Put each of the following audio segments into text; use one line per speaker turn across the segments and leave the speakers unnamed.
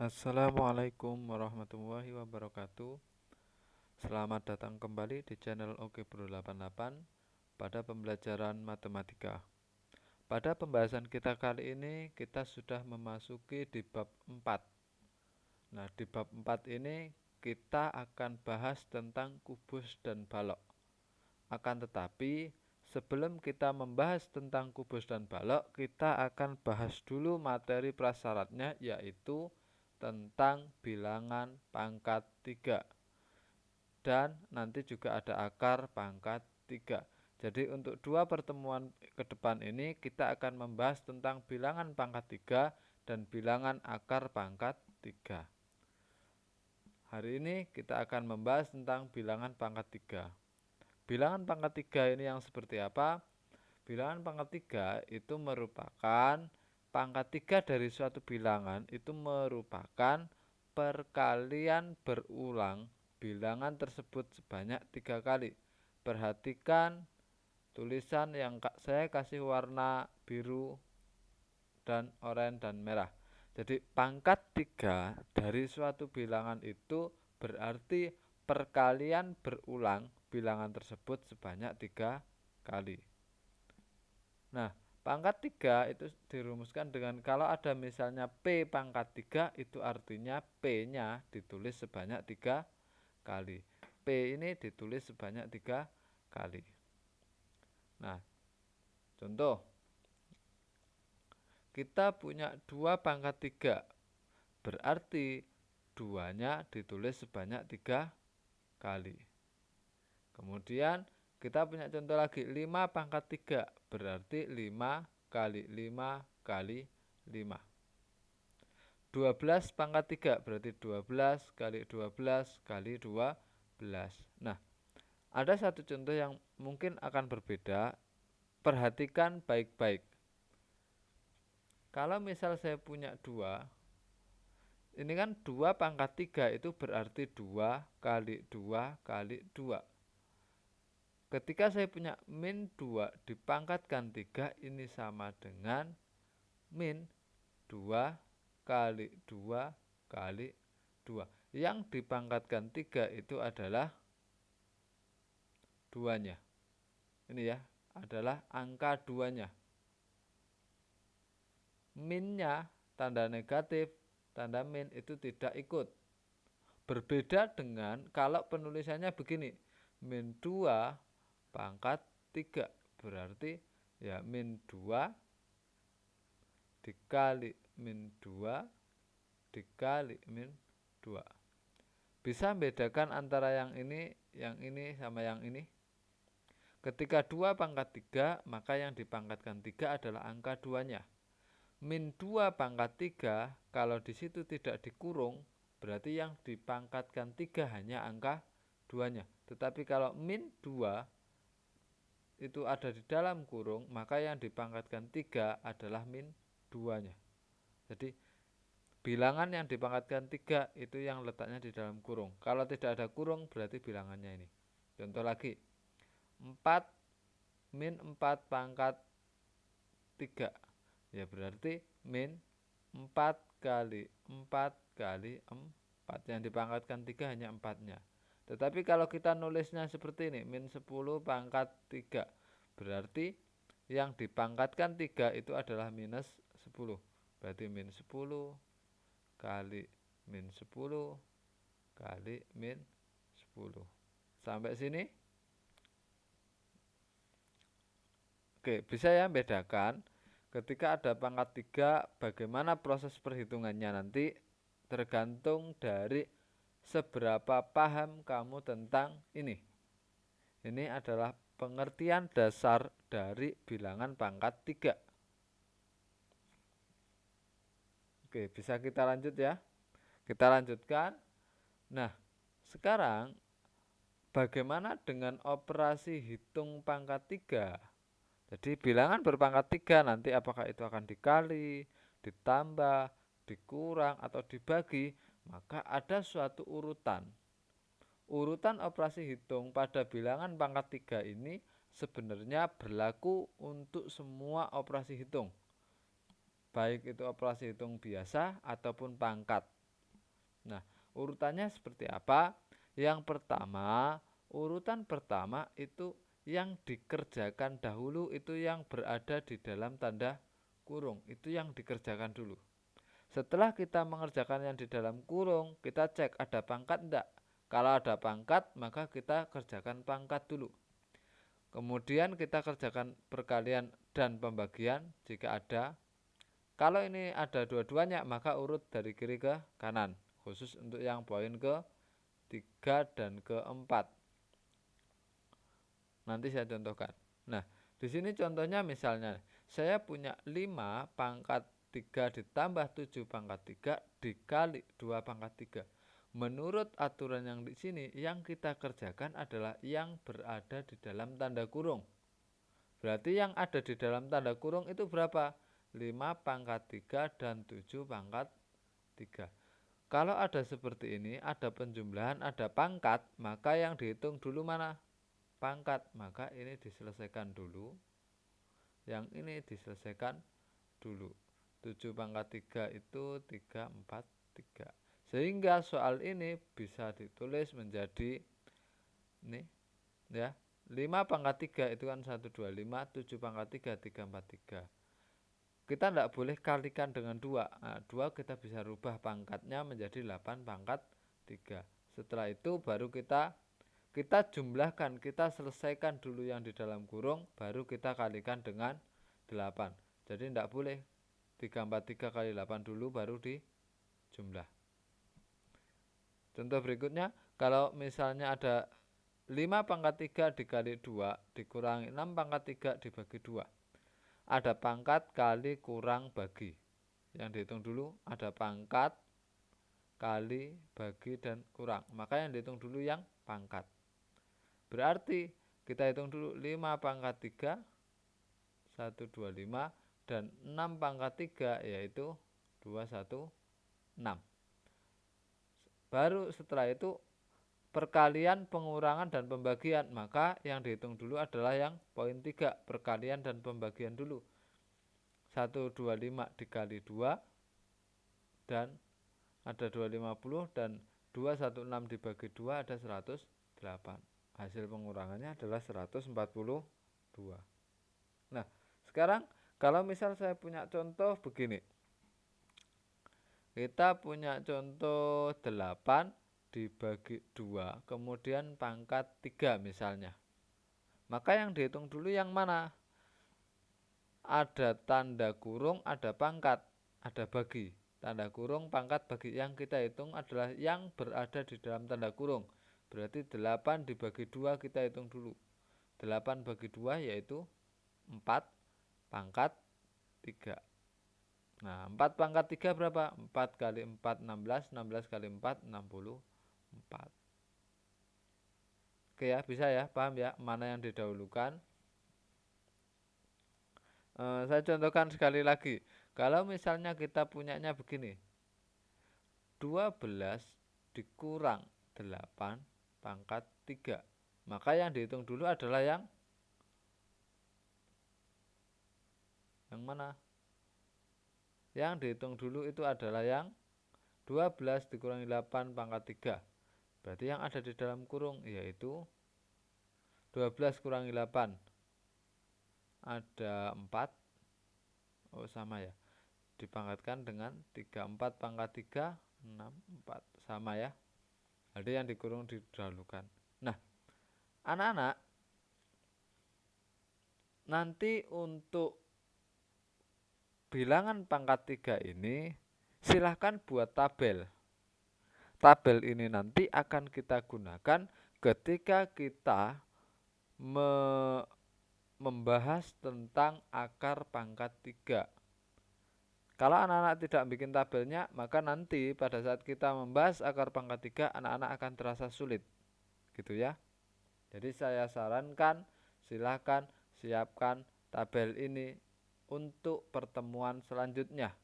Assalamualaikum warahmatullahi wabarakatuh. Selamat datang kembali di channel Oke Bro 88 pada pembelajaran matematika. Pada pembahasan kita kali ini kita sudah memasuki di bab 4. Nah, di bab 4 ini kita akan bahas tentang kubus dan balok. Akan tetapi sebelum kita membahas tentang kubus dan balok, kita akan bahas dulu materi prasyaratnya, yaitu tentang bilangan pangkat 3 dan nanti juga ada akar pangkat 3. Jadi untuk dua pertemuan ke depan ini kita akan membahas tentang bilangan pangkat 3 dan bilangan akar pangkat 3. Hari ini kita akan membahas tentang bilangan pangkat 3. Bilangan pangkat 3 ini yang seperti apa? Bilangan pangkat 3 itu merupakan pangkat 3 dari suatu bilangan, itu merupakan perkalian berulang bilangan tersebut sebanyak 3 kali. Perhatikan tulisan yang saya kasih warna biru dan oranye dan merah. Jadi pangkat 3 dari suatu bilangan itu berarti perkalian berulang bilangan tersebut sebanyak 3 kali. Nah, pangkat 3 itu dirumuskan dengan kalau ada misalnya P pangkat 3, itu artinya P-nya ditulis sebanyak 3 kali. P ini ditulis sebanyak 3 kali. Nah, contoh, kita punya 2 pangkat 3, berarti 2-nya ditulis sebanyak 3 kali. Kemudian kita punya contoh lagi 5 pangkat 3, berarti 5 kali 5 kali 5. 12 pangkat 3 berarti 12 kali 12 kali 12. Nah, ada satu contoh yang mungkin akan berbeda. Perhatikan baik-baik. Kalau misal saya punya 2, ini kan 2 pangkat 3 itu berarti 2 kali 2 kali 2. Ketika saya punya min 2 dipangkatkan 3, ini sama dengan min 2 kali 2 kali 2. Yang dipangkatkan 3 itu adalah 2-nya. Ini ya, adalah angka 2-nya. Minnya tanda negatif, tanda min itu tidak ikut. Berbeda dengan kalau penulisannya begini, min 2 pangkat 3, berarti ya min 2 dikali min 2 dikali min 2. Bisa membedakan antara yang ini sama yang ini? Ketika 2 pangkat 3, maka yang dipangkatkan 3 adalah angka 2-nya. Min 2 pangkat 3, kalau di situ tidak dikurung, berarti yang dipangkatkan 3 hanya angka 2-nya. Tetapi kalau min 2 itu ada di dalam kurung, maka yang dipangkatkan 3 adalah min 2-nya. Jadi bilangan yang dipangkatkan 3 itu yang letaknya di dalam kurung. Kalau tidak ada kurung berarti bilangannya ini. Contoh lagi, 4 min 4 pangkat 3, ya berarti min 4 kali 4 kali 4. Yang dipangkatkan 3 hanya 4-nya. Tetapi kalau kita nulisnya seperti ini, min 10 pangkat 3, berarti yang dipangkatkan 3 itu adalah minus 10. Berarti min 10 kali min 10 kali min 10. Sampai sini? Oke, bisa ya bedakan ketika ada pangkat 3 bagaimana proses perhitungannya nanti tergantung dari seberapa paham kamu tentang ini. Ini adalah pengertian dasar dari bilangan pangkat 3. Oke, bisa kita lanjut ya. Kita lanjutkan. Nah, sekarang bagaimana dengan operasi hitung pangkat 3? Jadi bilangan berpangkat 3 nanti apakah itu akan dikali, ditambah, dikurang, atau dibagi, maka ada suatu urutan. Urutan operasi hitung pada bilangan pangkat 3 ini sebenarnya berlaku untuk semua operasi hitung. Baik itu operasi hitung biasa ataupun pangkat. Nah, urutannya seperti apa? Yang pertama, urutan pertama itu yang dikerjakan dahulu itu yang berada di dalam tanda kurung, itu yang dikerjakan dulu. Setelah kita mengerjakan yang di dalam kurung, kita cek ada pangkat enggak. Kalau ada pangkat, maka kita kerjakan pangkat dulu. Kemudian kita kerjakan perkalian dan pembagian jika ada. Kalau ini ada dua-duanya, maka urut dari kiri ke kanan, khusus untuk yang poin ke 3 dan ke-4. Nanti saya contohkan. Nah, di sini contohnya misalnya saya punya 5 pangkat 3 ditambah 7 pangkat 3 dikali 2 pangkat 3. Menurut aturan yang di sini, yang kita kerjakan adalah yang berada di dalam tanda kurung. Berarti yang ada di dalam tanda kurung itu berapa? 5 pangkat 3 dan 7 pangkat 3. Kalau ada seperti ini, ada penjumlahan, ada pangkat, maka yang dihitung dulu mana? Pangkat. Maka ini diselesaikan dulu, yang ini diselesaikan dulu. 7 pangkat 3 itu 3, 4, 3. Sehingga soal ini bisa ditulis menjadi ini ya, 5 pangkat 3 itu kan 1, 2, 5, 7 pangkat 3, 3, 4, 3. Kita tidak boleh kalikan dengan 2. Nah, 2 kita bisa rubah pangkatnya menjadi 8 pangkat 3. Setelah itu baru kita jumlahkan, kita selesaikan dulu yang di dalam kurung, baru kita kalikan dengan 8. Jadi tidak boleh 3, 4, 3 kali 8 dulu baru dijumlah. Contoh berikutnya, kalau misalnya ada 5 pangkat 3 dikali 2 dikurangi 6 pangkat 3 dibagi 2. Ada pangkat kali kurang bagi. Yang dihitung dulu ada pangkat kali bagi dan kurang. Maka yang dihitung dulu yang pangkat. Berarti kita hitung dulu 5 pangkat 3 1, 2, 5 dan 6 pangkat 3 yaitu 2, 1, 6. Baru setelah itu perkalian, pengurangan, dan pembagian. Maka yang dihitung dulu adalah yang poin 3, perkalian dan pembagian dulu. 125 dikali 2 dan ada 250 dan 216 dibagi 2 ada 108. Hasil pengurangannya adalah 142. Nah, sekarang kalau misal saya punya contoh begini. Kita punya contoh 8 dibagi 2, kemudian pangkat 3 misalnya. Maka yang dihitung dulu yang mana? Ada tanda kurung, ada pangkat, ada bagi. Tanda kurung, pangkat, bagi. Yang kita hitung adalah yang berada di dalam tanda kurung. Berarti 8 dibagi 2 kita hitung dulu. 8 bagi 2 yaitu 4 pangkat 3. Nah, 4 pangkat 3 berapa? 4 kali 4, 16. 16 kali 4, 64. Oke ya, bisa ya, paham ya, mana yang didahulukan. Saya contohkan sekali lagi. Kalau misalnya kita punyanya begini. 12 dikurang 8 pangkat 3. Maka yang dihitung dulu adalah yang mana? Yang dihitung dulu itu adalah yang 12 dikurangi 8 pangkat 3. Berarti yang ada di dalam kurung yaitu 12 kurangi 8 ada 4. Oh sama ya, dipangkatkan dengan 3. 4 pangkat 3 6, 4. Sama ya. Ada yang dikurung didahulukan. Nah, anak-anak, nanti untuk bilangan pangkat 3 ini silahkan buat tabel. Tabel ini nanti akan kita gunakan ketika kita membahas tentang akar pangkat 3. Kalau anak-anak tidak bikin tabelnya, maka nanti pada saat kita membahas akar pangkat 3, anak-anak akan terasa sulit. Gitu ya. Jadi saya sarankan silahkan siapkan tabel ini untuk pertemuan selanjutnya.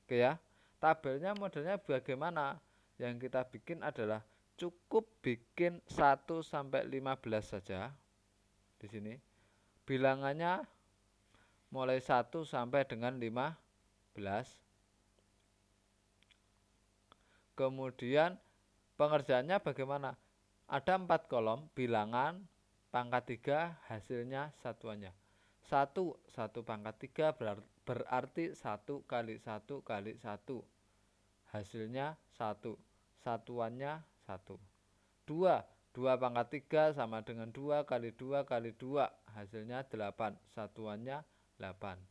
Oke ya. Tabelnya modelnya bagaimana? Yang kita bikin adalah cukup bikin 1 sampai 15 saja. Di sini bilangannya mulai 1 sampai dengan 15. Kemudian pengerjaannya bagaimana? Ada 4 kolom, bilangan, pangkat 3, hasilnya satuannya. 1 pangkat 3 berarti 1 kali 1 kali 1. Hasilnya 1. Satuannya 1. 2 pangkat 3 sama dengan 2 kali 2 kali 2. Hasilnya 8. Satuannya 8.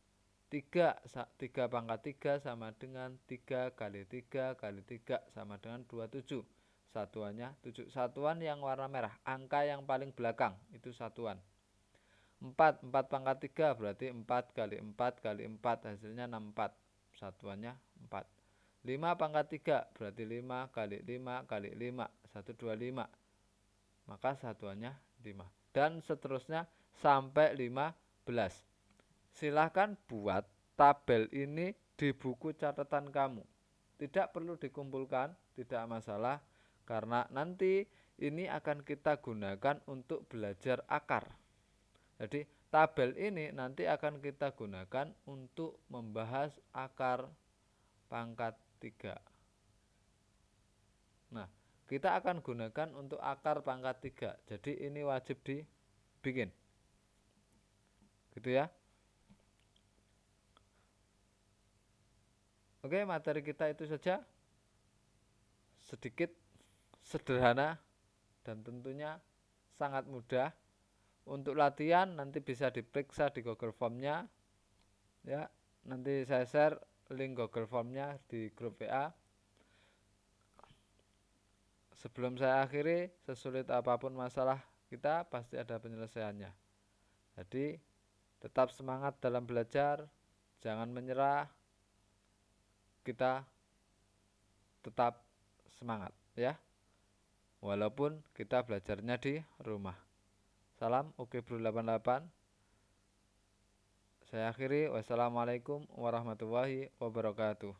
3 pangkat 3 sama dengan 3 kali 3 kali 3 sama dengan 27. Satuannya 7. Satuan yang warna merah, angka yang paling belakang itu satuan. 4 pangkat 3 berarti 4 kali 4 kali 4, hasilnya 64. Satuannya 4. 5 pangkat 3 berarti 5 kali 5 kali 5, 125. Maka satuannya 5. Dan seterusnya sampai 15. Silahkan buat tabel ini di buku catatan kamu. Tidak perlu dikumpulkan, tidak masalah, karena nanti ini akan kita gunakan untuk belajar akar. Jadi tabel ini nanti akan kita gunakan untuk membahas akar pangkat 3. Nah, kita akan gunakan untuk akar pangkat 3. Jadi ini wajib dibikin. Gitu ya. Oke, materi kita itu saja. Sedikit, sederhana, dan tentunya sangat mudah. Untuk latihan nanti bisa diperiksa di Google Form-nya. Ya, nanti saya share link Google Form-nya di grup WA. Sebelum saya akhiri, sesulit apapun masalah kita pasti ada penyelesaiannya. Jadi tetap semangat dalam belajar, jangan menyerah, kita tetap semangat ya, walaupun kita belajarnya di rumah. Salam Oke Bro 88. Saya akhiri, wassalamualaikum warahmatullahi wabarakatuh.